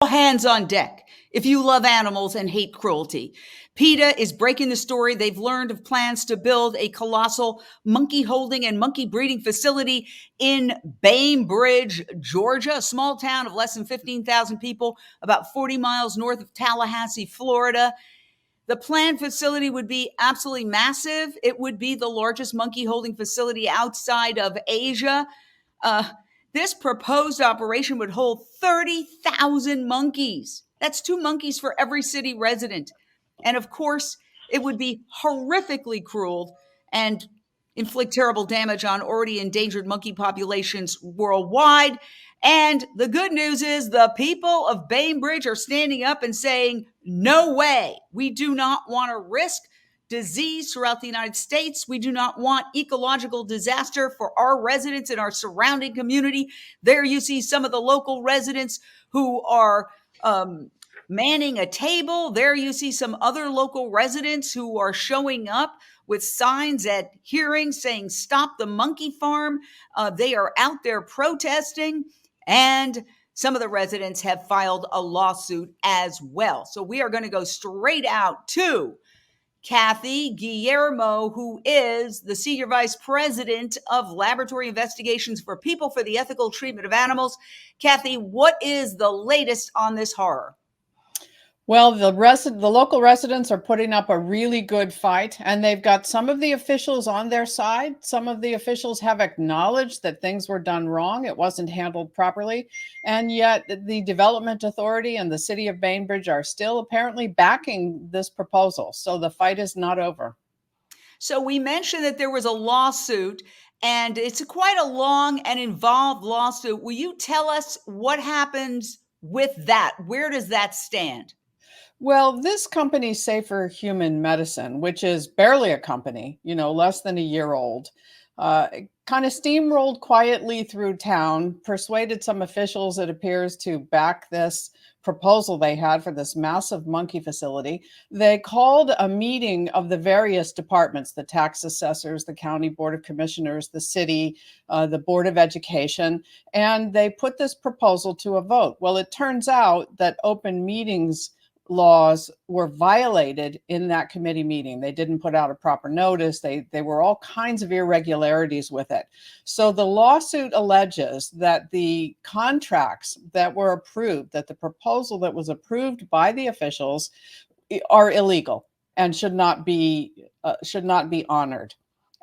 hands on deck if you love animals and hate cruelty. PETA is breaking the story. They've learned of plans to build a colossal monkey holding and monkey breeding facility in Bainbridge, Georgia, a small town of less than 15,000 people, about 40 miles north of Tallahassee, Florida. The planned facility would be absolutely massive. It would be the largest monkey holding facility outside of Asia. This proposed operation would hold 30,000 monkeys. That's 2 monkeys for every city resident. And of course, it would be horrifically cruel and inflict terrible damage on already endangered monkey populations worldwide. And the good news is the people of Bainbridge are standing up and saying, no way. We do not want to risk disease throughout the United States. We do not want ecological disaster for our residents and our surrounding community. There you see some of the local residents who are manning a table. There you see some other local residents who are showing up with signs at hearings saying, stop the monkey farm. They are out there protesting, and some of the residents have filed a lawsuit as well. So we are going to go straight out to Kathy Guillermo, who is the Senior Vice President of Laboratory Investigations for People for the Ethical Treatment of Animals. Kathy, what is the latest on this horror? Well, the local residents are putting up a really good fight, and they've got some of the officials on their side. Some of the officials have acknowledged that things were done wrong. It wasn't handled properly. And yet the Development Authority and the city of Bainbridge are still apparently backing this proposal. So the fight is not over. So we mentioned that there was a lawsuit, and it's quite a long and involved lawsuit. Will you tell us what happens with that? Where does that stand? Well, this company, Safer Human Medicine, which is barely a company, less than a year old, kind of steamrolled quietly through town, persuaded some officials, it appears, to back this proposal they had for this massive monkey facility. They called a meeting of the various departments, the tax assessors, the county board of commissioners, the city, the board of education, and they put this proposal to a vote. Well, it turns out that open meetings laws were violated in that committee meeting. They didn't put out a proper notice. They were all kinds of irregularities with it. So the lawsuit alleges that the contracts that were approved, that the proposal that was approved by the officials are illegal and should not be honored.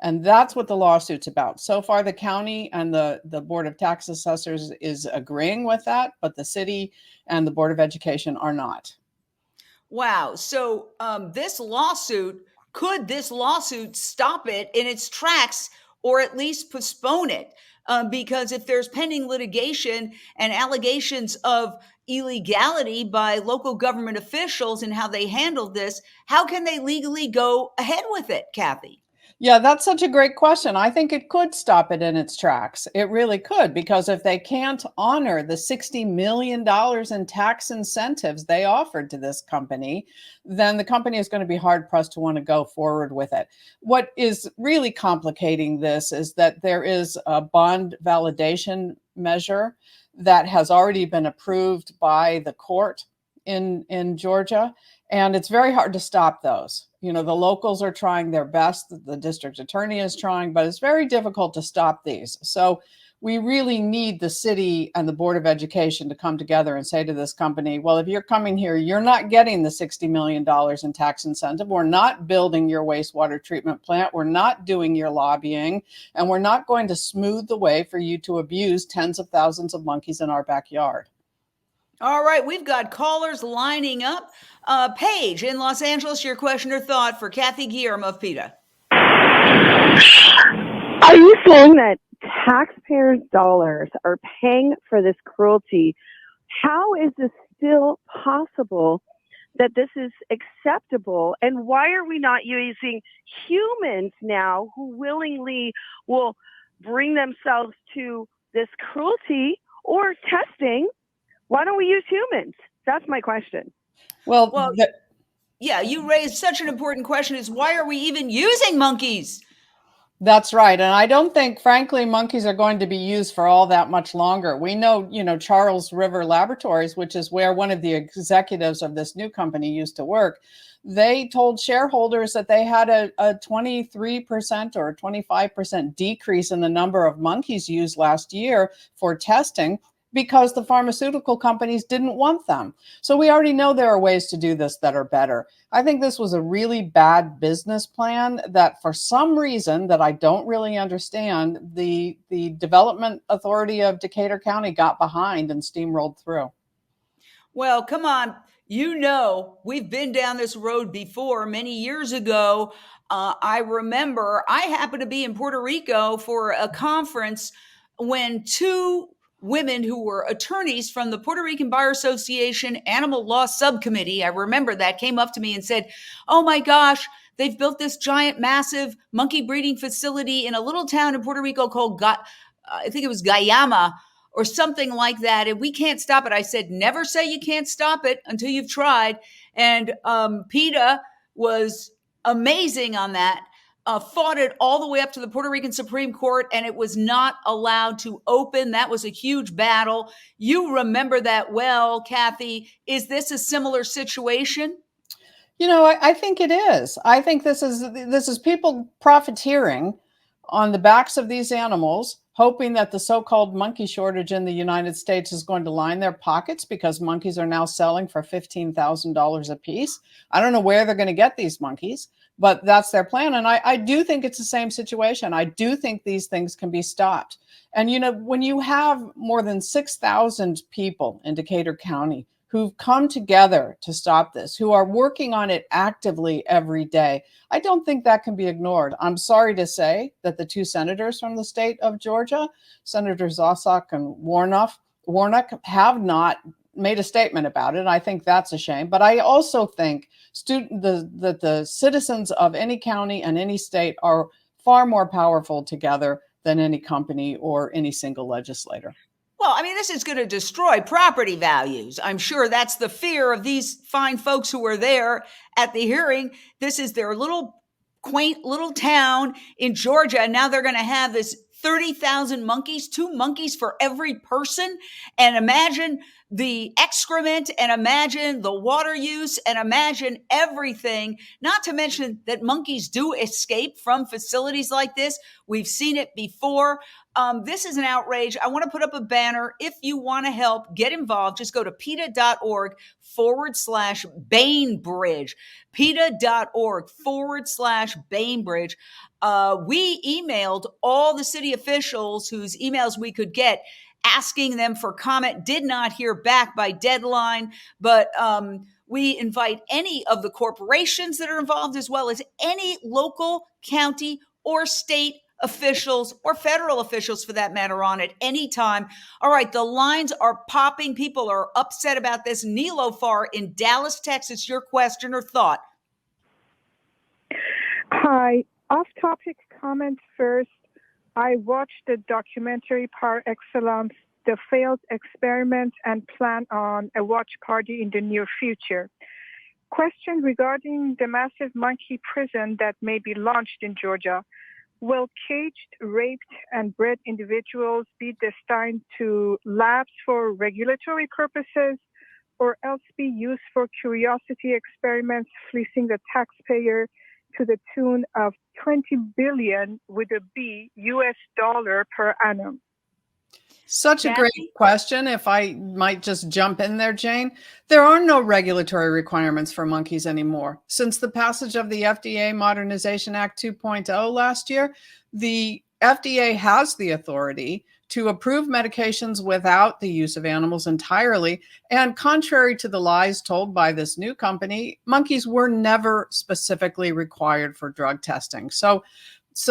And that's what the lawsuit's about. So far, the county and the Board of Tax Assessors is agreeing with that, but the city and the Board of Education are not. Wow. So could this lawsuit stop it in its tracks or at least postpone it? Because if there's pending litigation and allegations of illegality by local government officials and how they handled this, how can they legally go ahead with it, Kathy? Yeah, that's such a great question. I think it could stop it in its tracks. It really could, because if they can't honor the $60 million in tax incentives they offered to this company, then the company is going to be hard pressed to want to go forward with it. What is really complicating this is that there is a bond validation measure that has already been approved by the court in Georgia, and it's very hard to stop those. The locals are trying their best, the district attorney is trying, but it's very difficult to stop these. So we really need the city and the Board of Education to come together and say to this company, well, if you're coming here, you're not getting the $60 million in tax incentive. We're not building your wastewater treatment plant. We're not doing your lobbying, and we're not going to smooth the way for you to abuse tens of thousands of monkeys in our backyard. All right, we've got callers lining up. Paige in Los Angeles, your question or thought for Kathy Guillermo of PETA. Are you saying that taxpayers' dollars are paying for this cruelty? How is this still possible that this is acceptable? And why are we not using humans now who willingly will bring themselves to this cruelty or testing? Why don't we use humans? That's my question. Well, yeah, you raised such an important question, is why are we even using monkeys? That's right. And I don't think, frankly, monkeys are going to be used for all that much longer. We know, Charles River Laboratories, which is where one of the executives of this new company used to work, they told shareholders that they had a 23% or 25% decrease in the number of monkeys used last year for testing because the pharmaceutical companies didn't want them. So we already know there are ways to do this that are better. I think this was a really bad business plan that for some reason that I don't really understand, the Development Authority of Decatur County got behind and steamrolled through. Well, come on. We've been down this road before many years ago. I remember I happened to be in Puerto Rico for a conference when two women who were attorneys from the Puerto Rican Bar Association Animal Law Subcommittee, I remember that, came up to me and said, "Oh my gosh, they've built this giant, massive monkey breeding facility in a little town in Puerto Rico called, I think it was Guayama, or something like that, and we can't stop it." I said, never say you can't stop it until you've tried. And PETA was amazing on that, fought it all the way up to the Puerto Rican Supreme Court, and it was not allowed to open. That was a huge battle. You remember that well, Kathy. Is this a similar situation? I think it is. I think this is people profiteering on the backs of these animals, hoping that the so-called monkey shortage in the United States is going to line their pockets because monkeys are now selling for $15,000 a piece. I don't know where they're going to get these monkeys, but that's their plan. And I do think it's the same situation. I do think these things can be stopped. And, when you have more than 6,000 people in Decatur County who've come together to stop this, who are working on it actively every day, I don't think that can be ignored. I'm sorry to say that the two senators from the state of Georgia, Senators Ossock and Warnock, have not made a statement about it. I think that's a shame. But I also think that the citizens of any county and any state are far more powerful together than any company or any single legislator. Well, this is going to destroy property values. I'm sure that's the fear of these fine folks who were there at the hearing. This is their little quaint little town in Georgia, and now they're going to have this 30,000 monkeys, 2 monkeys for every person. And imagine the excrement, and imagine the water use, and imagine everything. Not to mention that monkeys do escape from facilities like this. We've seen it before. This is an outrage. I want to put up a banner. If you want to help, get involved. Just go to PETA.org/Bainbridge. PETA.org/Bainbridge. We emailed all the city officials whose emails we could get, asking them for comment. Did not hear back by deadline, but we invite any of the corporations that are involved, as well as any local, county, or state officials, or federal officials for that matter, on at any time. All right, the lines are popping. People are upset about this. Nilofar in Dallas, Texas, your question or thought? Hi, off-topic comment first. I watched the documentary par excellence, The Failed Experiment, and plan on a watch party in the near future. Question regarding the massive monkey prison that may be launched in Georgia. Will caged, raped, and bred individuals be destined to labs for regulatory purposes, or else be used for curiosity experiments, fleecing the taxpayer to the tune of $20 billion with a B US dollar per annum? Such a great question. If I might just jump in there, Jane, there are no regulatory requirements for monkeys anymore. Since the passage of the FDA Modernization Act 2.0 last year, the FDA has the authority to approve medications without the use of animals entirely. And contrary to the lies told by this new company, monkeys were never specifically required for drug testing. So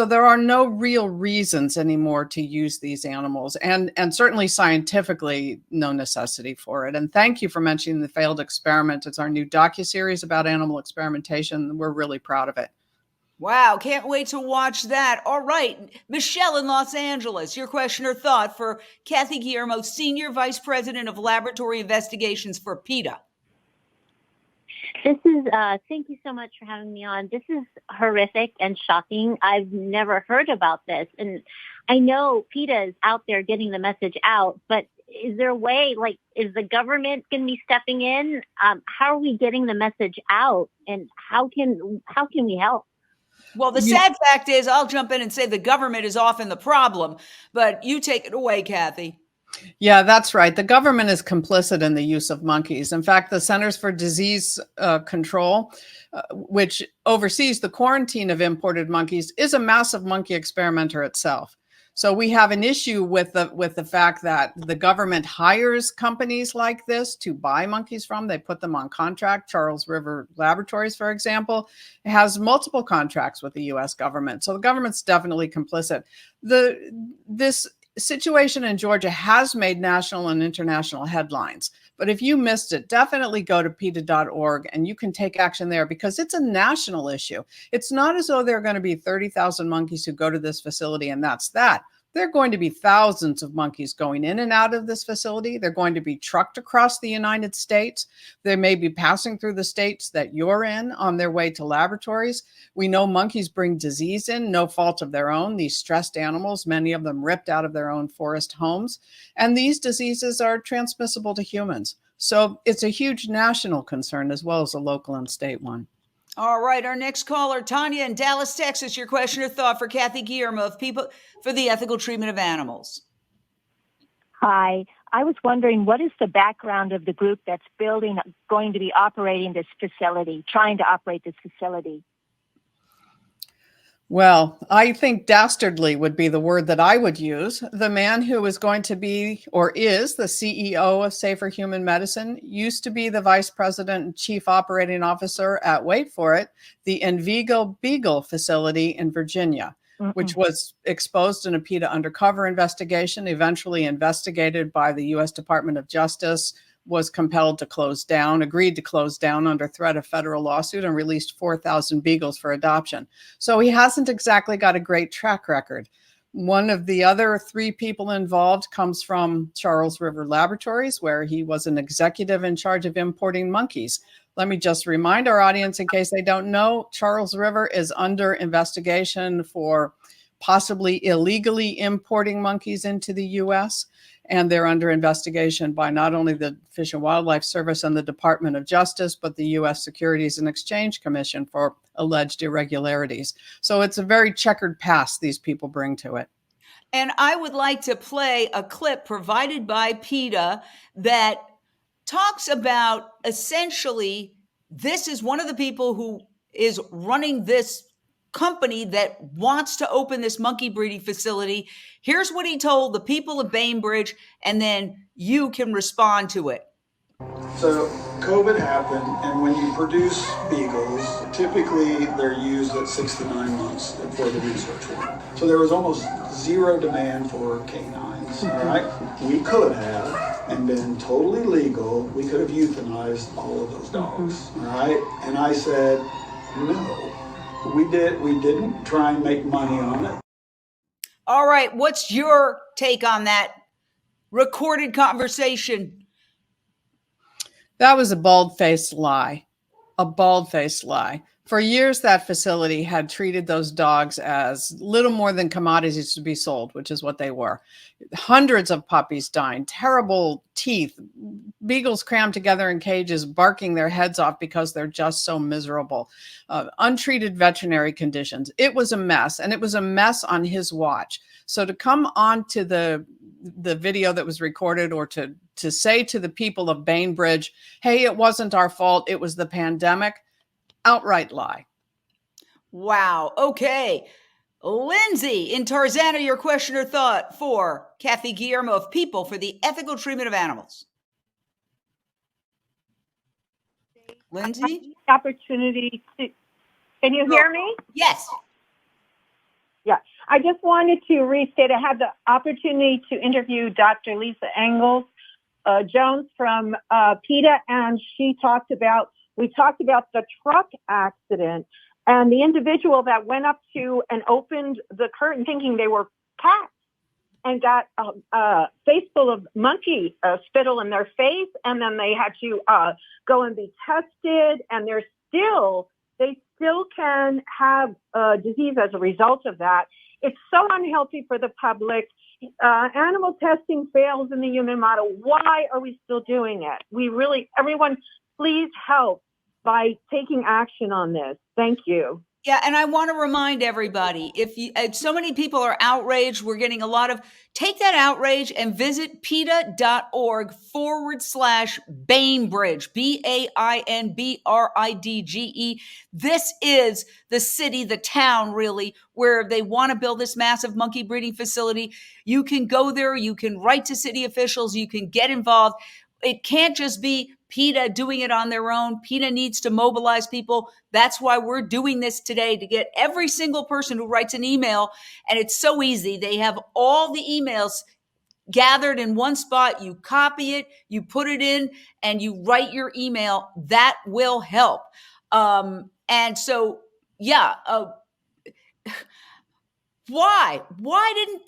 there are no real reasons anymore to use these animals, and certainly scientifically no necessity for it. And thank you for mentioning The Failed Experiment. It's our new docuseries about animal experimentation. We're really proud of it. Wow, can't wait to watch that. All right, Michelle in Los Angeles, your question or thought for Kathy Guillermo, Senior Vice President of Laboratory Investigations for PETA. This is, thank you so much for having me on. This is horrific and shocking. I've never heard about this. And I know PETA is out there getting the message out, but is there a way, like, is the government going to be stepping in? How are we getting the message out, and how can we help? Well, the sad fact is, I'll jump in and say the government is often the problem, but you take it away, Kathy. Yeah, that's right. The government is complicit in the use of monkeys. In fact, the Centers for Disease Control, which oversees the quarantine of imported monkeys, is a massive monkey experimenter itself. So we have an issue with the fact that the government hires companies like this to buy monkeys from. They put them on contract. Charles River Laboratories, for example, has multiple contracts with the U.S. government. So the government's definitely complicit. This situation in Georgia has made national and international headlines. But if you missed it, definitely go to PETA.org and you can take action there, because it's a national issue. It's not as though there are going to be 30,000 monkeys who go to this facility and that's that. There are going to be thousands of monkeys going in and out of this facility. They're going to be trucked across the United States. They may be passing through the states that you're in on their way to laboratories. We know monkeys bring disease in, no fault of their own. These stressed animals, many of them ripped out of their own forest homes. And these diseases are transmissible to humans. So it's a huge national concern as well as a local and state one. All right, our next caller, Tanya in Dallas, Texas. Your question or thought for Kathy Guillermo of People for the Ethical Treatment of Animals. Hi. I was wondering, what is the background of the group that's going to be operating this facility, trying to operate this facility? Well, I think dastardly would be the word that I would use. The man who is going to be, or is, the CEO of Safer Human Medicine used to be the vice president and chief operating officer at, wait for it, the Envigo Beagle facility in Virginia, which was exposed in a PETA undercover investigation, eventually investigated by the U.S. Department of Justice, was compelled to close down, agreed to close down under threat of federal lawsuit, and released 4,000 beagles for adoption. So he hasn't exactly got a great track record. One of the other three people involved comes from Charles River Laboratories, where he was an executive in charge of importing monkeys. Let me just remind our audience, in case they don't know, Charles River is under investigation for possibly illegally importing monkeys into the U.S., and they're under investigation by not only the Fish and Wildlife Service and the Department of Justice, but the U.S. Securities and Exchange Commission for alleged irregularities. So it's a very checkered past these people bring to it. And I would like to play a clip provided by PETA that talks about, essentially, this is one of the people who is running this company that wants to open this monkey breeding facility. Here's what he told the people of Bainbridge, and then you can respond to it. So COVID happened, and when you produce beagles, typically they're used at 6 to 9 months for the research work. So there was almost zero demand for canines, all right? We could have, and been totally legal, we could have euthanized all of those dogs, all right? And I said, no. We didn't try and make money on it. All right, what's your take on that recorded conversation? That was a bald-faced lie, a bald-faced lie. For years, that facility had treated those dogs as little more than commodities to be sold, which is what they were. Hundreds of puppies dying, terrible teeth, beagles crammed together in cages, barking their heads off because they're just so miserable. Untreated veterinary conditions. It was a mess, and it was a mess on his watch. So to come on to the video that was recorded, or to say to the people of Bainbridge, hey, it wasn't our fault, it was the pandemic, outright lie. Wow. Okay. Lindsay in Tarzana, your question or thought for Kathy Guillermo of People for the Ethical Treatment of Animals. Lindsay? Opportunity to, can you hear me? Yes. Yeah. I just wanted to restate, I had the opportunity to interview Dr. Lisa Engels Jones from PETA, and we talked about the truck accident and the individual that went up to and opened the curtain thinking they were cats. and got a face full of monkey spittle in their face, and then they had to go and be tested, and they still can have disease as a result of that. It's so unhealthy for the public. Animal testing fails in the human model. Why are we still doing it? Everyone, please help by taking action on this. Thank you. Yeah, and I want to remind everybody, if so many people are outraged, we're getting a lot of, take that outrage and visit PETA.org/Bainbridge, BAINBRIDGE. This is the city, the town really, where they want to build this massive monkey breeding facility. You can go there, you can write to city officials, you can get involved. It can't just be PETA doing it on their own. PETA needs to mobilize people. That's why we're doing this today, to get every single person who writes an email. And it's so easy. They have all the emails gathered in one spot. You copy it, you put it in, and you write your email. That will help. And so, yeah. Why didn't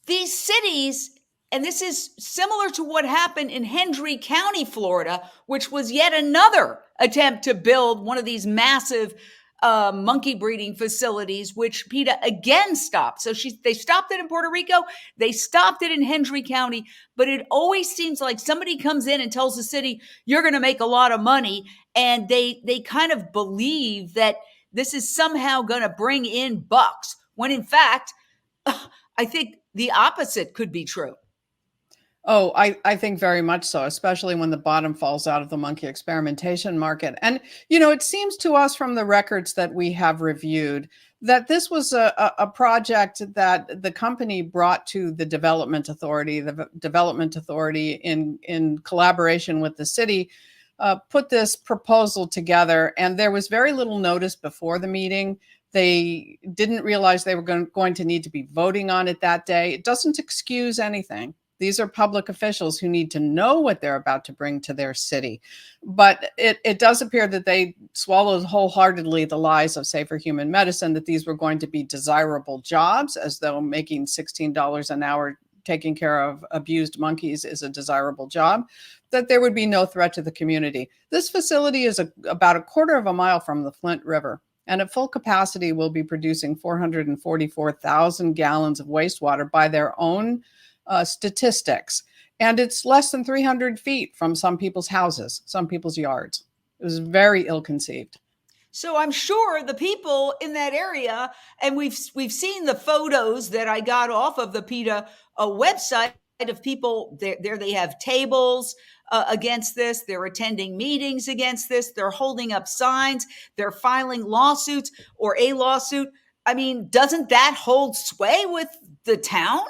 these cities, and this is similar to what happened in Hendry County, Florida, which was yet another attempt to build one of these massive monkey breeding facilities, which PETA again stopped. So they stopped it in Puerto Rico. They stopped it in Hendry County. But it always seems like somebody comes in and tells the city, you're going to make a lot of money. And they kind of believe that this is somehow going to bring in bucks, when in fact, I think the opposite could be true. Oh, I think very much so, especially when the bottom falls out of the monkey experimentation market. And, it seems to us from the records that we have reviewed that this was a project that the company brought to the development authority. The development authority, in collaboration with the city, put this proposal together, and there was very little notice before the meeting. They didn't realize they were going to need to be voting on it that day. It doesn't excuse anything. These are public officials who need to know what they're about to bring to their city. But it does appear that they swallowed wholeheartedly the lies of Safer Human Medicine, that these were going to be desirable jobs, as though making $16 an hour taking care of abused monkeys is a desirable job, that there would be no threat to the community. This facility is about a quarter of a mile from the Flint River, and at full capacity will be producing 444,000 gallons of wastewater by their own statistics. And it's less than 300 feet from some people's houses, some people's yards. It was very ill-conceived. So I'm sure the people in that area, and we've seen the photos that I got off of the PETA website of people there. They have tables against this. They're attending meetings against this. They're holding up signs. They're filing lawsuits or a lawsuit. I mean, doesn't that hold sway with the town?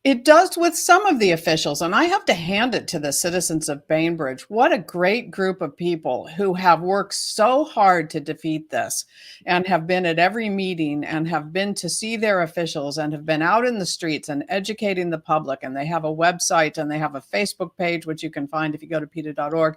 It does with some of the officials, and I have to hand it to the citizens of Bainbridge. What a great group of people who have worked so hard to defeat this, and have been at every meeting, and have been to see their officials, and have been out in the streets and educating the public. And they have a website, and they have a Facebook page, which you can find if you go to PETA.org.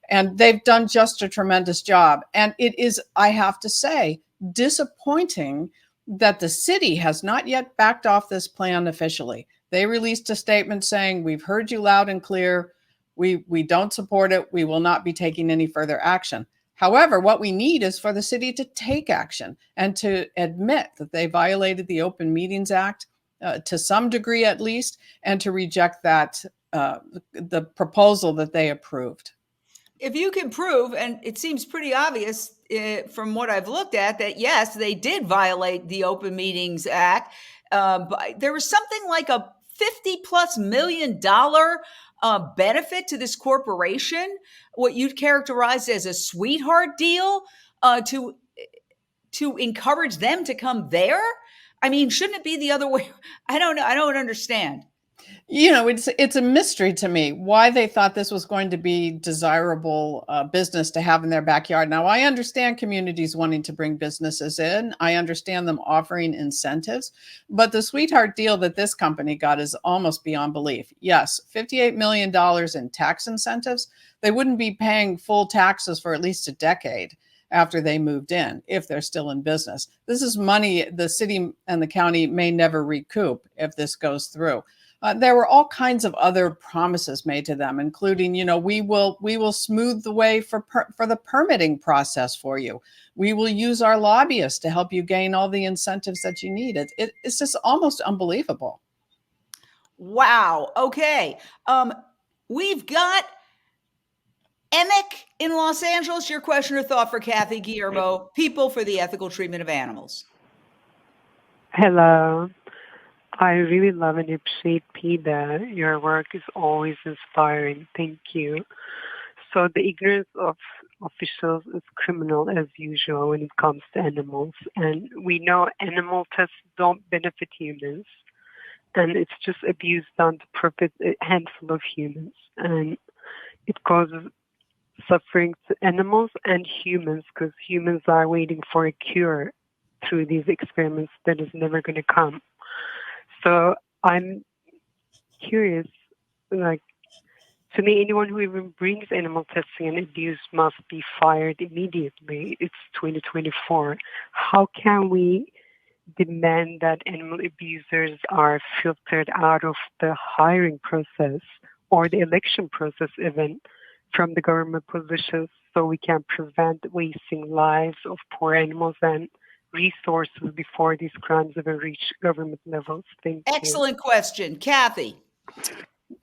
And they've done just a tremendous job. And it is, I have to say, disappointing that the city has not yet backed off this plan officially. They released a statement saying, we've heard you loud and clear. We don't support it. We will not be taking any further action. However, what we need is for the city to take action and to admit that they violated the Open Meetings Act to some degree at least, and to reject that the proposal that they approved. If you can prove, and it seems pretty obvious from what I've looked at, that yes, they did violate the Open Meetings Act. But there was something like a $50+ million benefit to this corporation, what you'd characterize as a sweetheart deal, to encourage them to come there. I mean, shouldn't it be the other way? I don't know. I don't understand. It's a mystery to me why they thought this was going to be desirable business to have in their backyard. Now, I understand communities wanting to bring businesses in. I understand them offering incentives, but the sweetheart deal that this company got is almost beyond belief. Yes, $58 million in tax incentives. They wouldn't be paying full taxes for at least a decade. after they moved in, if they're still in business. This is money the city and the county may never recoup if this goes through. There were all kinds of other promises made to them, including, we will smooth the way for the permitting process for you. We will use our lobbyists to help you gain all the incentives that you need. It's just almost unbelievable. Wow. Okay. We've got Emick in Los Angeles. Your question or thought for Kathy Guillermo, People for the Ethical Treatment of Animals. Hello. I really love and appreciate PETA. Your work is always inspiring. Thank you. So the ignorance of officials is criminal as usual when it comes to animals. And we know animal tests don't benefit humans. And it's just abuse done to profit a handful of humans. And it causes suffering to animals and humans because humans are waiting for a cure through these experiments that is never going to come. So I'm curious, to me, anyone who even brings animal testing and abuse must be fired immediately. It's 2024. How can we demand that animal abusers are filtered out of the hiring process or the election process even from the government positions so we can prevent wasting lives of poor animals and resources before these crimes even reach government levels? Thank you. Excellent question. Kathy.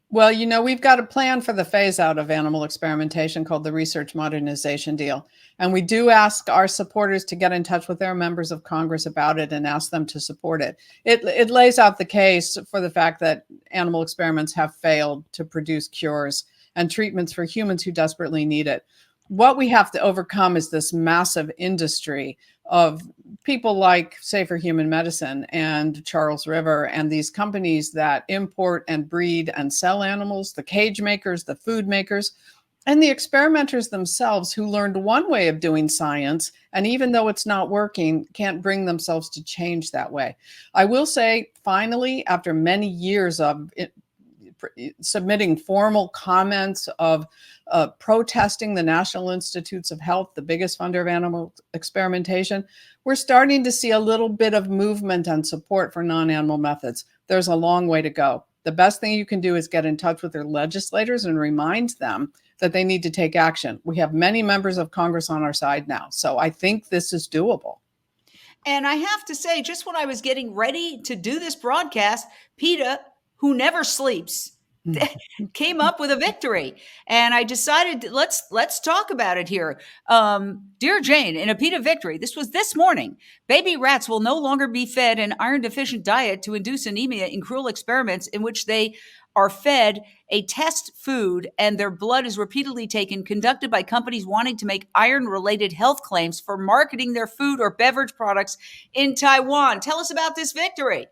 Well, we've got a plan for the phase out of animal experimentation called the Research Modernization Deal. And we do ask our supporters to get in touch with their members of Congress about it and ask them to support it. It lays out the case for the fact that animal experiments have failed to produce cures and treatments for humans who desperately need it. What we have to overcome is this massive industry of people like Safer Human Medicine and Charles River and these companies that import and breed and sell animals, the cage makers, the food makers, and the experimenters themselves who learned one way of doing science, and even though it's not working, can't bring themselves to change that way. I will say, finally, after many years of submitting formal comments, of protesting the National Institutes of Health, the biggest funder of animal experimentation, we're starting to see a little bit of movement and support for non-animal methods. There's a long way to go. The best thing you can do is get in touch with their legislators and remind them that they need to take action. We have many members of Congress on our side now, so I think this is doable. And I have to say, just when I was getting ready to do this broadcast, PETA, who never sleeps, came up with a victory. And I decided, let's talk about it here. Dear Jane, in a PETA victory, this was this morning, baby rats will no longer be fed an iron-deficient diet to induce anemia in cruel experiments in which they are fed a test food and their blood is repeatedly taken, conducted by companies wanting to make iron-related health claims for marketing their food or beverage products in Taiwan. Tell us about this victory.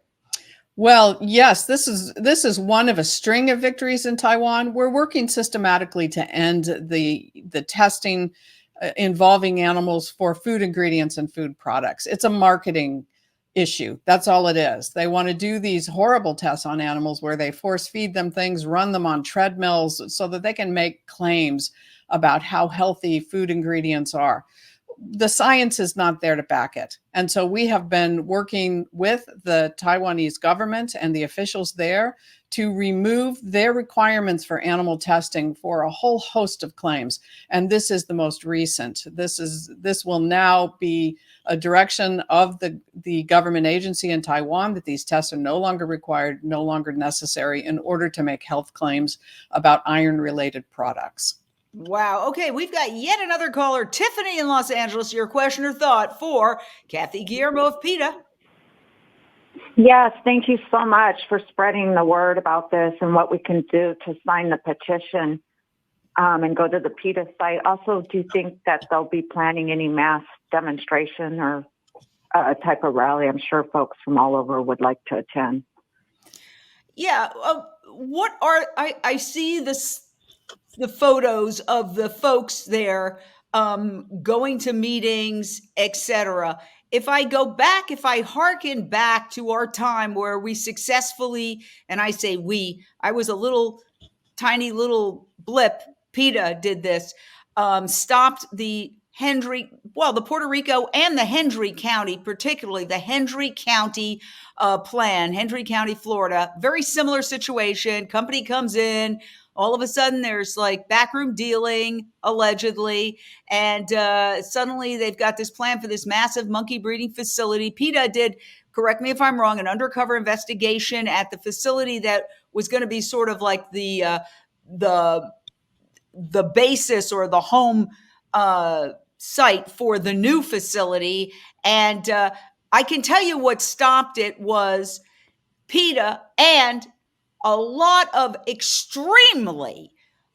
Well, yes, this is one of a string of victories in Taiwan. We're working systematically to end the testing involving animals for food ingredients and food products. It's a marketing issue. That's all it is. They want to do these horrible tests on animals where they force feed them things, run them on treadmills so that they can make claims about how healthy food ingredients are. The science is not there to back it. And so we have been working with the Taiwanese government and the officials there to remove their requirements for animal testing for a whole host of claims. And this is the most recent. This will now be a direction of the government agency in Taiwan that these tests are no longer required, no longer necessary in order to make health claims about iron-related products. Wow. Okay, we've got yet another caller, Tiffany in Los Angeles. Your question or thought for Kathy Guillermo of PETA. Yes, thank you so much for spreading the word about this and what we can do to sign the petition and go to the PETA site. Also, do you think that they'll be planning any mass demonstration or a type of rally? I'm sure folks from all over would like to attend. Yeah. I see the photos of the folks there going to meetings, etc. If I hearken back to our time where we successfully, and I say we, I was a tiny little blip, PETA did this, stopped the the Puerto Rico and the Hendry County, particularly the Hendry County plan, Hendry County, Florida. Very similar situation. Company comes in. All of a sudden, there's like backroom dealing, allegedly, and suddenly they've got this plan for this massive monkey breeding facility. PETA did, correct me if I'm wrong, an undercover investigation at the facility that was going to be sort of like the basis or the home site for the new facility. And I can tell you what stopped it was PETA and a lot of extremely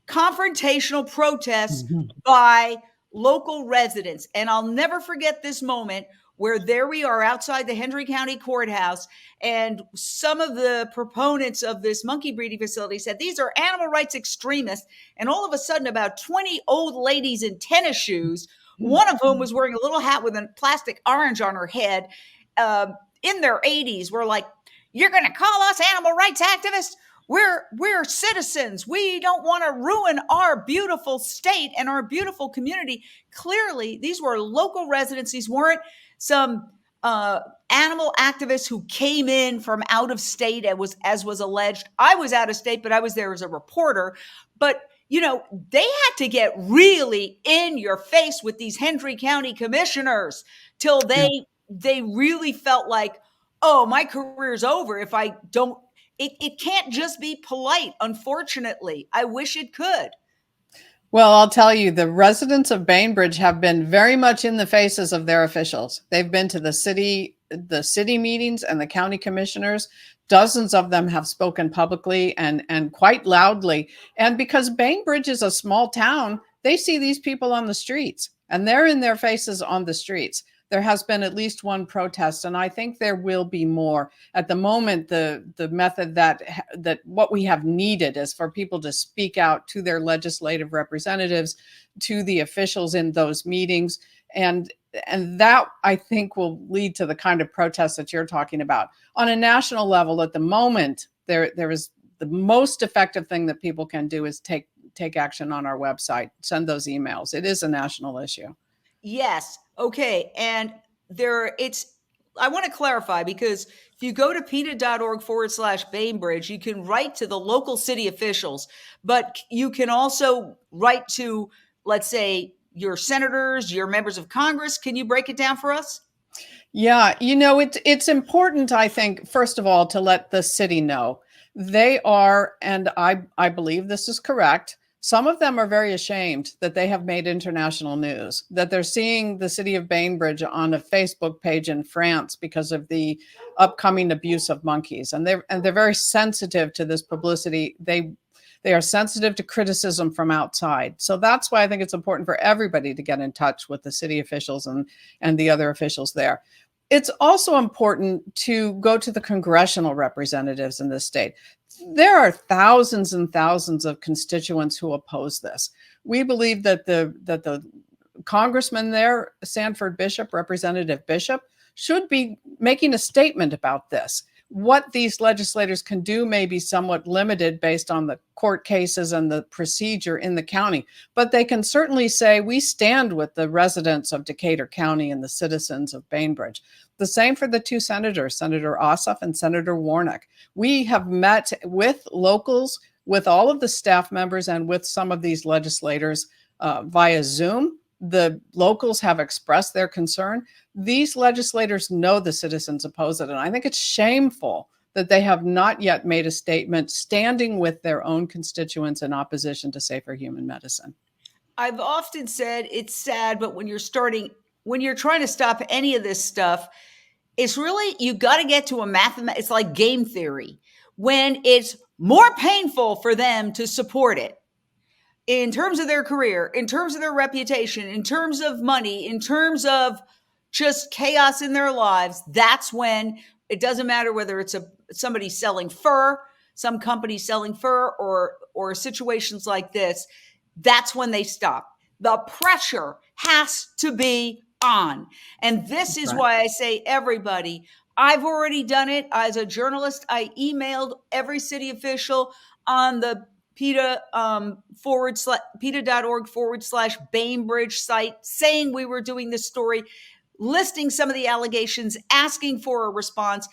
confrontational protests by local residents. And I'll never forget this moment where there we are outside the Hendry County Courthouse, and some of the proponents of this monkey breeding facility said, these are animal rights extremists. And all of a sudden, about 20 old ladies in tennis shoes, one of whom was wearing a little hat with a plastic orange on her head, in their 80s, were like, you're going to call us animal rights activists? We're citizens. We don't want to ruin our beautiful state and our beautiful community. Clearly, these were local residents. These weren't some animal activists who came in from out of state, as was alleged. I was out of state, but I was there as a reporter. But they had to get really in your face with these Hendry County commissioners till they really felt like, oh, my career's over if I don't. It can't just be polite, unfortunately. I wish it could. Well, I'll tell you, the residents of Bainbridge have been very much in the faces of their officials. They've been to the city meetings and the county commissioners. Dozens of them have spoken publicly and quite loudly. And because Bainbridge is a small town, they see these people on the streets, and they're in their faces on the streets. There has been at least one protest, and I think there will be more. At the moment, the method that what we have needed is for people to speak out to their legislative representatives, to the officials in those meetings, and that, I think, will lead to the kind of protests that you're talking about. On a national level, at the moment, there is the most effective thing that people can do is take action on our website, send those emails. It is a national issue. Yes. Okay. And I want to clarify, because if you go to PETA.org/Bainbridge, you can write to the local city officials, but you can also write to, let's say, your senators, your members of Congress. Can you break it down for us? Yeah. It's important, I think, first of all, to let the city know they are, and I believe this is correct, some of them are very ashamed that they have made international news, that they're seeing the city of Bainbridge on a Facebook page in France because of the upcoming abuse of monkeys. And they're very sensitive to this publicity. They are sensitive to criticism from outside. So that's why I think it's important for everybody to get in touch with the city officials and the other officials there. It's also important to go to the congressional representatives in this state. There are thousands and thousands of constituents who oppose this. We believe that the congressman there, Sanford Bishop, Representative Bishop, should be making a statement about this. What these legislators can do may be somewhat limited based on the court cases and the procedure in the county, but they can certainly say, we stand with the residents of Decatur County and the citizens of Bainbridge. The same for the two senators, Senator Ossoff and Senator Warnock. We have met with locals, with all of the staff members, and with some of these legislators via Zoom. The locals have expressed their concern. These legislators know the citizens oppose it, and I think it's shameful that they have not yet made a statement standing with their own constituents in opposition to safer human medicine. I've often said it's sad, but when you're trying to stop any of this stuff, it's really, you got to get to it's like game theory, when it's more painful for them to support it in terms of their career, in terms of their reputation, in terms of money, in terms of just chaos in their lives. That's when it doesn't matter whether it's somebody selling fur, some company selling fur, or situations like this. That's when they stop. The pressure has to be on. And this is why I say, everybody, I've already done it as a journalist. I emailed every city official on the PETA PETA.org/Bainbridge site, saying we were doing this story, listing some of the allegations, asking for a response.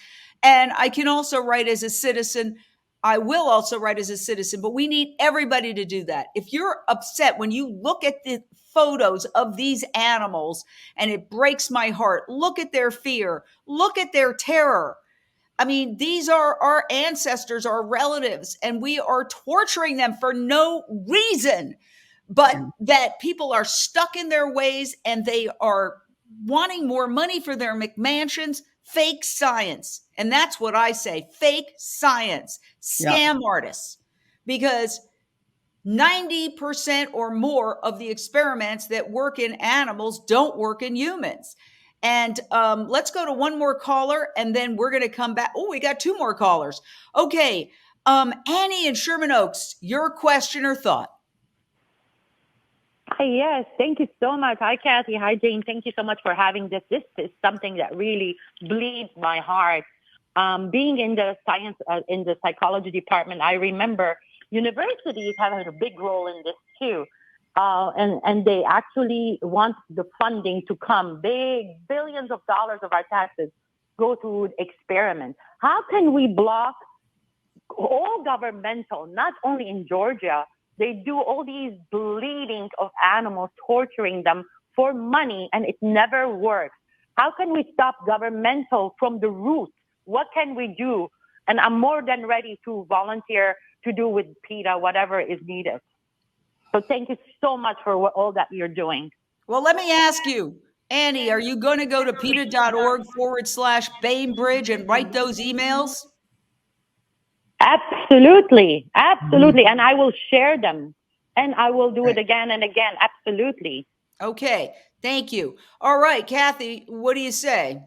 And I can also write as a citizen. I will also write as a citizen, but we need everybody to do that. If you're upset when you look at the photos of these animals, and it breaks my heart, look at their fear, look at their terror. I mean, these are our ancestors, our relatives, and we are torturing them for no reason, but that people are stuck in their ways and they are wanting more money for their McMansions. Fake science. And that's what I say, fake science, scam artists, because 90% or more of the experiments that work in animals don't work in humans. And let's go to one more caller, and then we're going to come back. Oh, we got two more callers. Okay. Annie in Sherman Oaks, your question or thought? Hi, yes, thank you so much. Hi, Kathy. Hi, Jane. Thank you so much for having this. This is something that really bleeds my heart. Being in the science, in the psychology department, I remember universities have had a big role in this too. And they actually want the funding to come. Big billions of dollars of our taxes go to experiments. How can we block all governmental, not only in Georgia? They do all these bleeding of animals, torturing them for money, and it never works. How can we stop governmental from the root? What can we do? And I'm more than ready to volunteer to do with PETA, whatever is needed. So thank you so much for all that you're doing. Well, let me ask you, Annie, are you going to go to PETA.org/Bainbridge and write those emails? Absolutely. Absolutely. And I will share them, and I will do it again and again. Absolutely. Okay. Thank you. All right, Kathy, what do you say?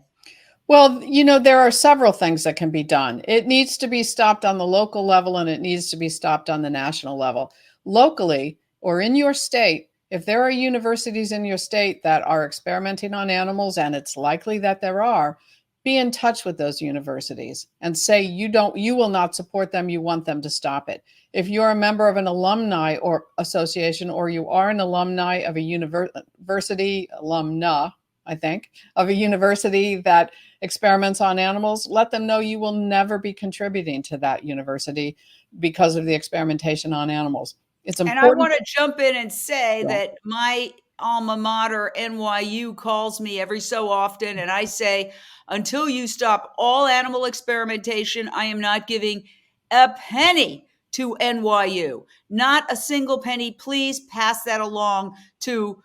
Well, there are several things that can be done. It needs to be stopped on the local level, and it needs to be stopped on the national level. Locally, or in your state, if there are universities in your state that are experimenting on animals, and it's likely that there are, be in touch with those universities and say you will not support them, you want them to stop it. If you're a member of an alumni or association, or you are an alumni of a university, alumna, I think, of a university that experiments on animals, let them know you will never be contributing to that university because of the experimentation on animals. It's important. And I want to jump in and say that my alma mater, NYU, calls me every so often, and I say, until you stop all animal experimentation, I am not giving a penny to NYU. Not a single penny. Please pass that along to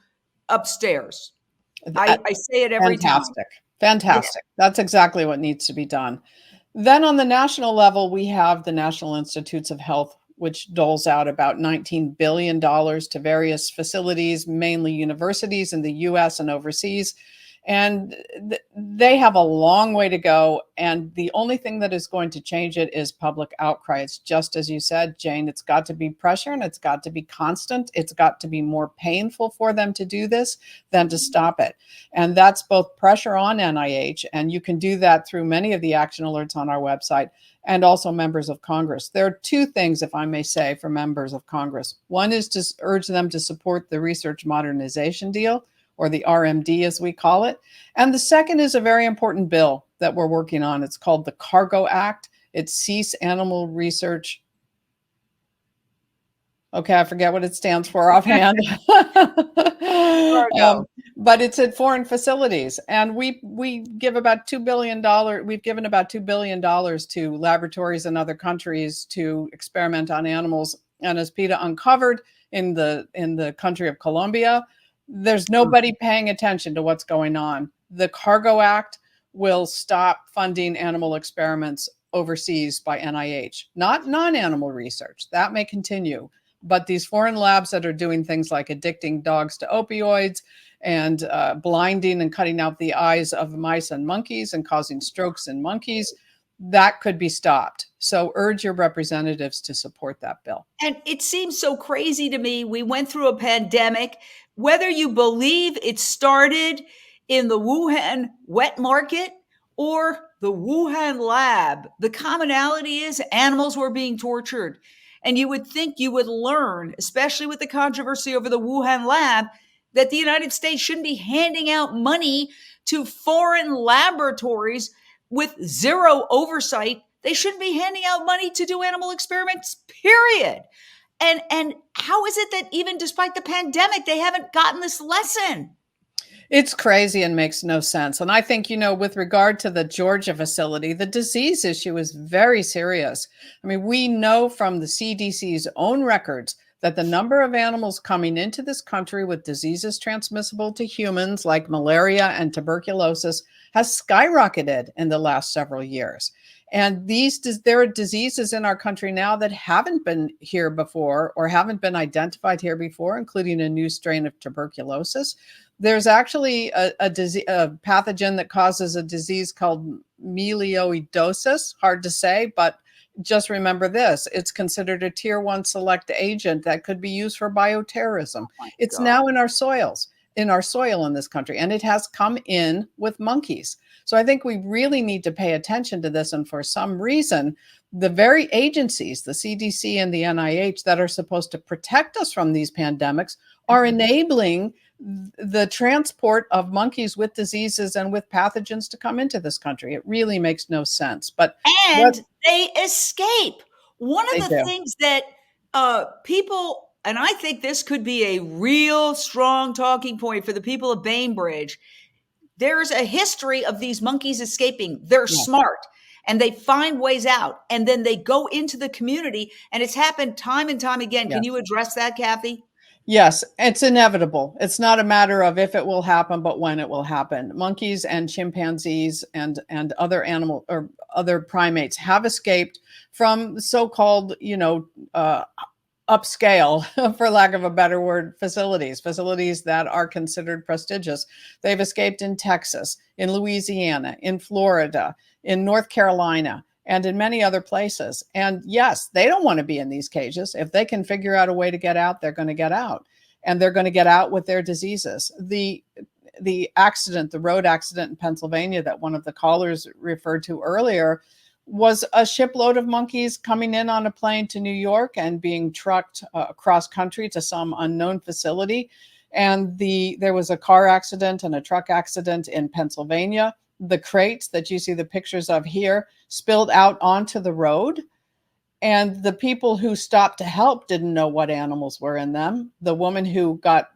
upstairs. I say it every time. Fantastic. That's exactly what needs to be done. Then on the national level, we have the National Institutes of Health, which doles out about $19 billion to various facilities, mainly universities in the US and overseas. And they have a long way to go. And the only thing that is going to change it is public outcry. It's just as you said, Jane, it's got to be pressure, and it's got to be constant. It's got to be more painful for them to do this than to stop it. And that's both pressure on NIH, and you can do that through many of the action alerts on our website, and also members of Congress. There are two things, if I may say, for members of Congress. One is to urge them to support the Research Modernization Deal, or the RMD as we call it. And the second is a very important bill that we're working on. It's called the Cargo Act. It's Cease Animal Research. Okay, I forget what it stands for offhand. But it's at foreign facilities. And we give about $2 billion. We've given about $2 billion to laboratories in other countries to experiment on animals. And as PETA uncovered in the country of Colombia, there's nobody paying attention to what's going on. The Cargo Act will stop funding animal experiments overseas by NIH, not non-animal research. That may continue. But these foreign labs that are doing things like addicting dogs to opioids and blinding and cutting out the eyes of mice and monkeys and causing strokes in monkeys, that could be stopped. So urge your representatives to support that bill. And it seems so crazy to me. We went through a pandemic. Whether you believe it started in the Wuhan wet market or the Wuhan lab, the commonality is animals were being tortured. And you would think you would learn, especially with the controversy over the Wuhan lab, that the United States shouldn't be handing out money to foreign laboratories with zero oversight. They shouldn't be handing out money to do animal experiments, period. And how is it that even despite the pandemic, they haven't gotten this lesson? It's crazy and makes no sense. And I think, with regard to the Georgia facility, the disease issue is very serious. I mean, we know from the CDC's own records that the number of animals coming into this country with diseases transmissible to humans like malaria and tuberculosis has skyrocketed in the last several years. And there are diseases in our country now that haven't been here before or haven't been identified here before, including a new strain of tuberculosis. There's actually a pathogen that causes a disease called melioidosis. Hard to say, but just remember this. It's considered a tier 1 select agent that could be used for bioterrorism. It's now in our soil in this country, and it has come in with monkeys. So I think we really need to pay attention to this. And for some reason, the very agencies, the CDC and the NIH, that are supposed to protect us from these pandemics are enabling the transport of monkeys with diseases and with pathogens to come into this country. It really makes no sense. And they escape. One of the things that people, and I think this could be a real strong talking point for the people of Bainbridge, there's a history of these monkeys escaping. They're smart and they find ways out, and then they go into the community, and it's happened time and time again. Can you address that, Kathy? Yes, it's inevitable. It's not a matter of if it will happen, but when it will happen. Monkeys and chimpanzees and other animal or other primates have escaped from so-called, upscale, for lack of a better word, facilities that are considered prestigious. They've escaped in Texas, in Louisiana, in Florida, in North Carolina, and in many other places. And yes, they don't want to be in these cages. If they can figure out a way to get out, they're going to get out. And they're going to get out with their diseases. The road accident in Pennsylvania that one of the callers referred to earlier was a shipload of monkeys coming in on a plane to New York and being trucked across country to some unknown facility. And there was a car accident and a truck accident in Pennsylvania. The crates that you see the pictures of here spilled out onto the road. And the people who stopped to help didn't know what animals were in them. The woman who got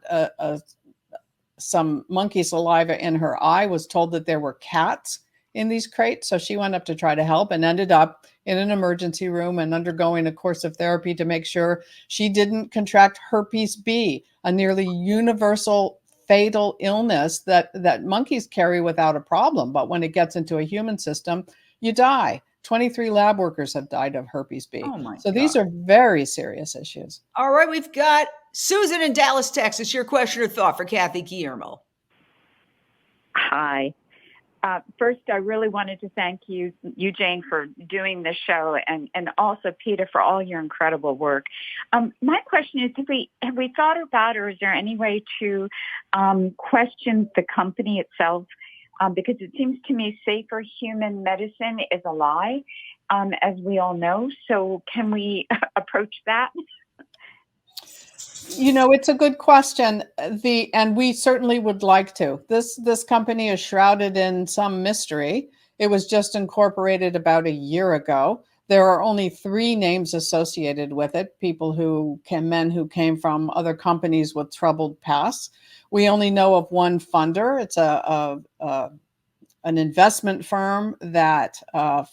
some monkey saliva in her eye was told that there were cats in these crates. So she went up to try to help and ended up in an emergency room and undergoing a course of therapy to make sure she didn't contract herpes B, a nearly universal fatal illness that monkeys carry without a problem. But when it gets into a human system, you die. 23 lab workers have died of herpes B. Oh my so God. These are very serious issues. All right, we've got Susan in Dallas, Texas. Your question or thought for Kathy Guillermo. Hi. First, I really wanted to thank you, Jane, for doing this show, and also Peter for all your incredible work. My question is, have we thought about, or is there any way to question the company itself? Because it seems to me safer human medicine is a lie, as we all know. So can we approach that? It's a good question. And we certainly would like to. This company is shrouded in some mystery. It was just incorporated about a year ago. There are only 3 names associated with it, men who came from other companies with troubled pasts. We only know of one funder. It's an investment firm that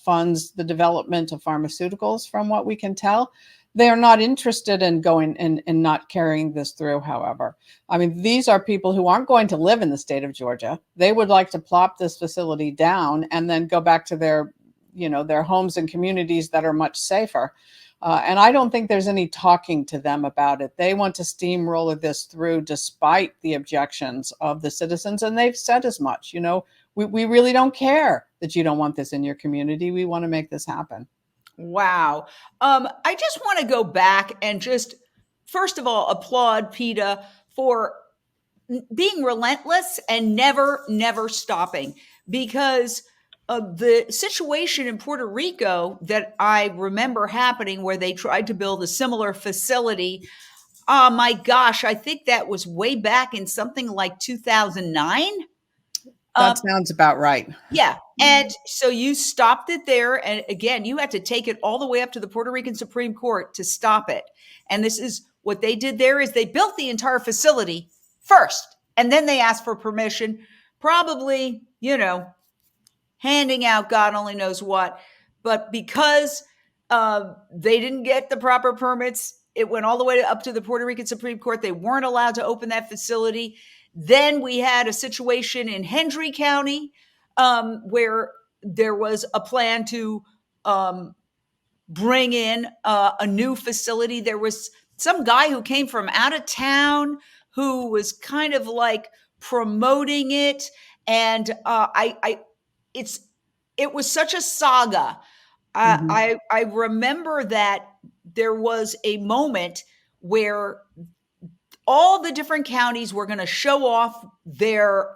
funds the development of pharmaceuticals, from what we can tell. They are not interested in going and not carrying this through, however. I mean, these are people who aren't going to live in the state of Georgia. They would like to plop this facility down and then go back to their homes and communities that are much safer. And I don't think there's any talking to them about it. They want to steamroller this through despite the objections of the citizens. And they've said as much. We really don't care that you don't want this in your community. We want to make this happen. Wow. I just want to go back and just, first of all, applaud PETA for being relentless and never stopping, because the situation in Puerto Rico that I remember happening where they tried to build a similar facility. Oh my gosh, I think that was way back in something like 2009. That sounds about right. Yeah. And so you stopped it there. And again, you had to take it all the way up to the Puerto Rican Supreme Court to stop it. And this is what they did there is they built the entire facility first, and then they asked for permission, probably, handing out God only knows what. But because they didn't get the proper permits, it went all the way up to the Puerto Rican Supreme Court. They weren't allowed to open that facility. Then we had a situation in Hendry County where there was a plan to bring in a new facility. There was some guy who came from out of town who was kind of like promoting it, and it was such a saga. I remember that there was a moment where all the different counties were going to show off their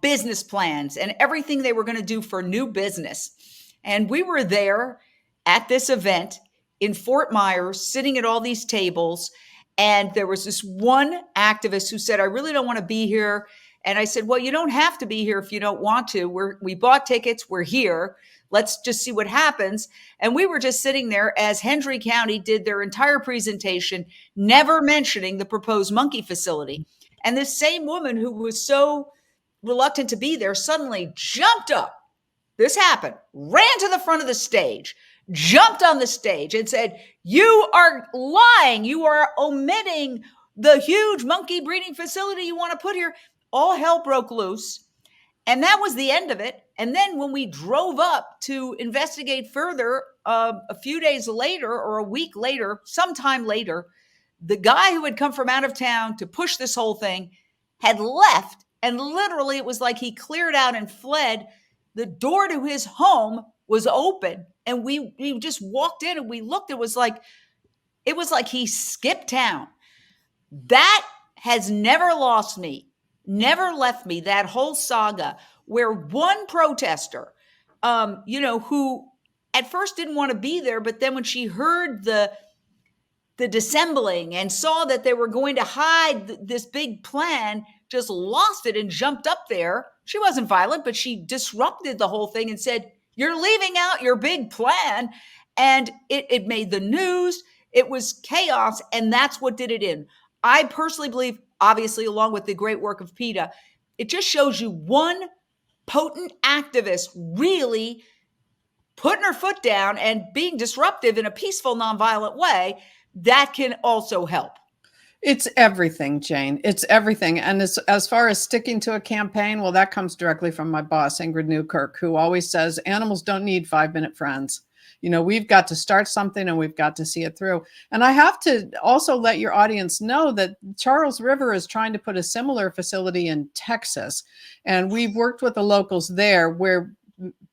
business plans and everything they were going to do for new business. And we were there at this event in Fort Myers, sitting at all these tables. And there was this one activist who said, I really don't want to be here. And I said, well, you don't have to be here if you don't want to. We bought tickets. We're here. Let's just see what happens. And we were just sitting there as Hendry County did their entire presentation, never mentioning the proposed monkey facility. And this same woman who was so reluctant to be there suddenly jumped up. This happened, ran to the front of the stage, jumped on the stage and said, you are lying. You are omitting the huge monkey breeding facility you want to put here. All hell broke loose. And that was the end of it. And then when we drove up to investigate further, a few days later or a week later, sometime later, the guy who had come from out of town to push this whole thing had left. And literally it was like he cleared out and fled. The door to his home was open. And we just walked in and we looked. It was like he skipped town. That has never lost me. Never left me, that whole saga where one protester, who at first didn't want to be there, but then when she heard the dissembling and saw that they were going to hide this big plan, just lost it and jumped up there. She wasn't violent, but she disrupted the whole thing and said, you're leaving out your big plan. And it made the news. It was chaos. And that's what did it in. I personally believe, obviously, along with the great work of PETA, it just shows you one potent activist really putting her foot down and being disruptive in a peaceful, nonviolent way that can also help. It's everything, Jane. It's everything. And as far as sticking to a campaign, well, that comes directly from my boss, Ingrid Newkirk, who always says animals don't need 5-minute friends. We've got to start something and we've got to see it through. And I have to also let your audience know that Charles River is trying to put a similar facility in Texas. And we've worked with the locals there. We're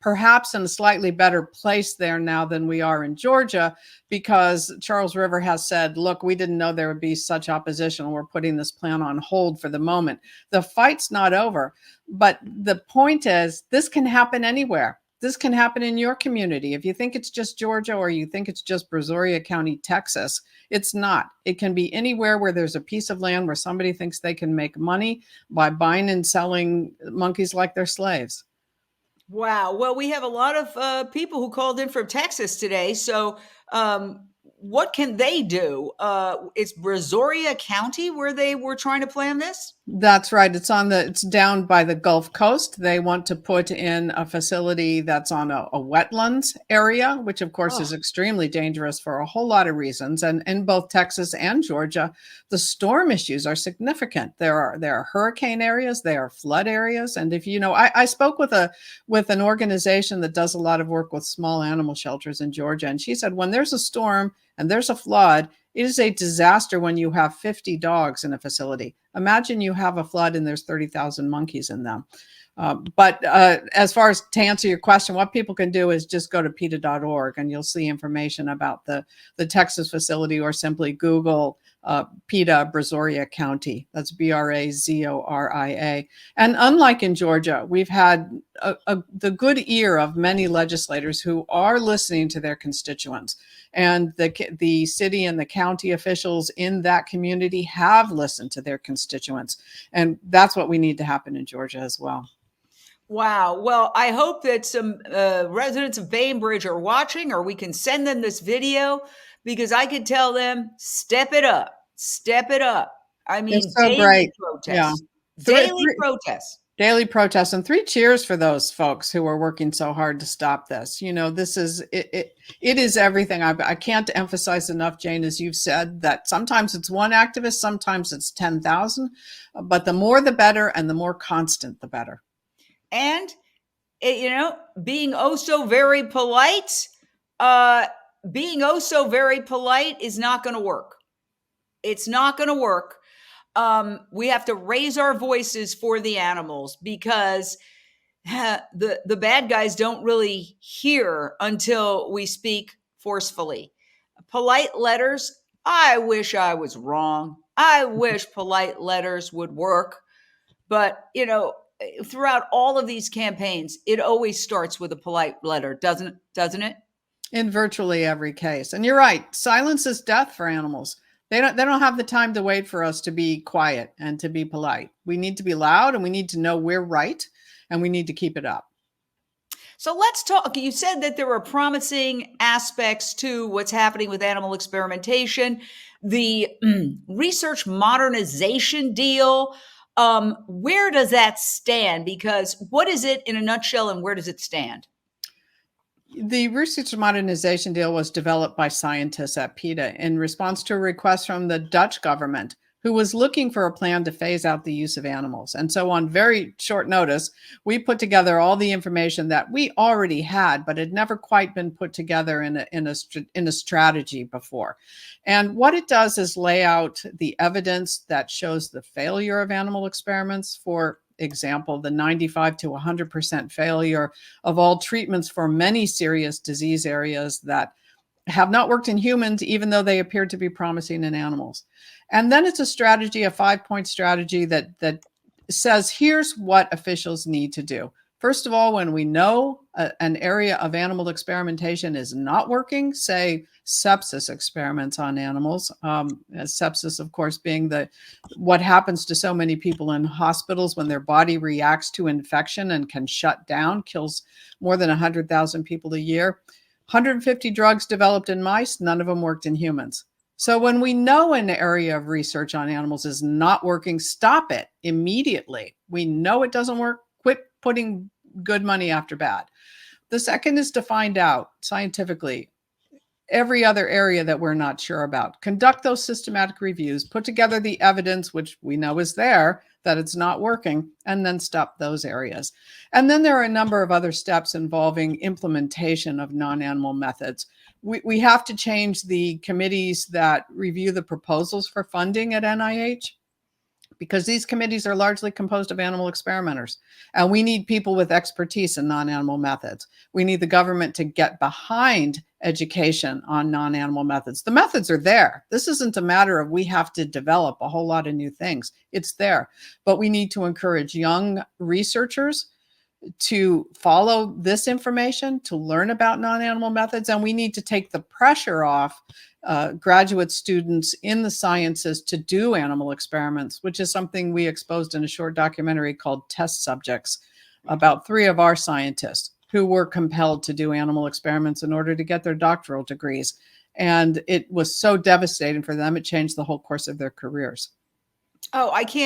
perhaps in a slightly better place there now than we are in Georgia, because Charles River has said, look, we didn't know there would be such opposition. We're putting this plan on hold for the moment. The fight's not over. But the point is, this can happen anywhere. This can happen in your community. If you think it's just Georgia or you think it's just Brazoria County, Texas, it's not. It can be anywhere where there's a piece of land where somebody thinks they can make money by buying and selling monkeys like they're slaves. Wow. Well, we have a lot of people who called in from Texas today. So what can they do? It's Brazoria County where they were trying to plan this? That's right. It's down by the Gulf Coast. They want to put in a facility that's on a wetlands area, which of course is extremely dangerous for a whole lot of reasons. And in both Texas and Georgia, the storm issues are significant. There are hurricane areas, there are flood areas. And if I spoke with an organization that does a lot of work with small animal shelters in Georgia, and she said when there's a storm and there's a flood, it is a disaster when you have 50 dogs in a facility. Imagine you have a flood and there's 30,000 monkeys in them. But as far as to answer your question, what people can do is just go to PETA.org and you'll see information about the Texas facility, or simply Google PETA Brazoria County. That's Brazoria. And unlike in Georgia, we've had the good ear of many legislators who are listening to their constituents. And the city and the county officials in that community have listened to their constituents. And that's what we need to happen in Georgia as well. Wow. Well, I hope that some residents of Bainbridge are watching, or we can send them this video, because I could tell them, step it up, step it up. I mean, It's so daily great. protests, Yeah. daily protests. Daily protests, and 3 cheers for those folks who are working so hard to stop this. You know, this is, it is everything. I can't emphasize enough, Jane, as you've said, that sometimes it's one activist, sometimes it's 10,000, but the more the better, and the more constant the better. And, being oh so very polite, is not going to work. It's not going to work. We have to raise our voices for the animals, because the bad guys don't really hear until we speak forcefully. Polite letters, I wish I was wrong. I wish polite letters would work. But, throughout all of these campaigns, it always starts with a polite letter, doesn't it? In virtually every case. And you're right, silence is death for animals. They don't have the time to wait for us to be quiet and to be polite. We need to be loud, and we need to know we're right, and we need to keep it up. So let's talk. You said that there are promising aspects to what's happening with animal experimentation, the research modernization deal. Where does that stand? Because what is it in a nutshell, and where does it stand? The research modernization deal was developed by scientists at PETA in response to a request from the Dutch government, who was looking for a plan to phase out the use of animals. And so on very short notice, we put together all the information that we already had, but had never quite been put together in a strategy before. And what it does is lay out the evidence that shows the failure of animal experiments. For example, the 95 to 100% failure of all treatments for many serious disease areas that have not worked in humans, even though they appear to be promising in animals. And then it's a strategy, a 5-point strategy that says, here's what officials need to do. First of all, when we know an area of animal experimentation is not working, say sepsis experiments on animals, sepsis, of course, being what happens to so many people in hospitals when their body reacts to infection and can shut down, kills more than 100,000 people a year. 150 drugs developed in mice, none of them worked in humans. So when we know an area of research on animals is not working, stop it immediately. We know it doesn't work, quit putting good money after bad. The second is to find out scientifically every other area that we're not sure about. Conduct those systematic reviews, put together the evidence, which we know is there, that it's not working, and then stop those areas. And then there are a number of other steps involving implementation of non-animal methods. We have to change the committees that review the proposals for funding at NIH, because these committees are largely composed of animal experimenters. And we need people with expertise in non-animal methods. We need the government to get behind education on non-animal methods. The methods are there. This isn't a matter of we have to develop a whole lot of new things. It's there. But we need to encourage young researchers to follow this information, to learn about non-animal methods, and we need to take the pressure off graduate students in the sciences to do animal experiments, which is something we exposed in a short documentary called Test Subjects, about 3 of our scientists who were compelled to do animal experiments in order to get their doctoral degrees. And it was so devastating for them, it changed the whole course of their careers. Oh, I can't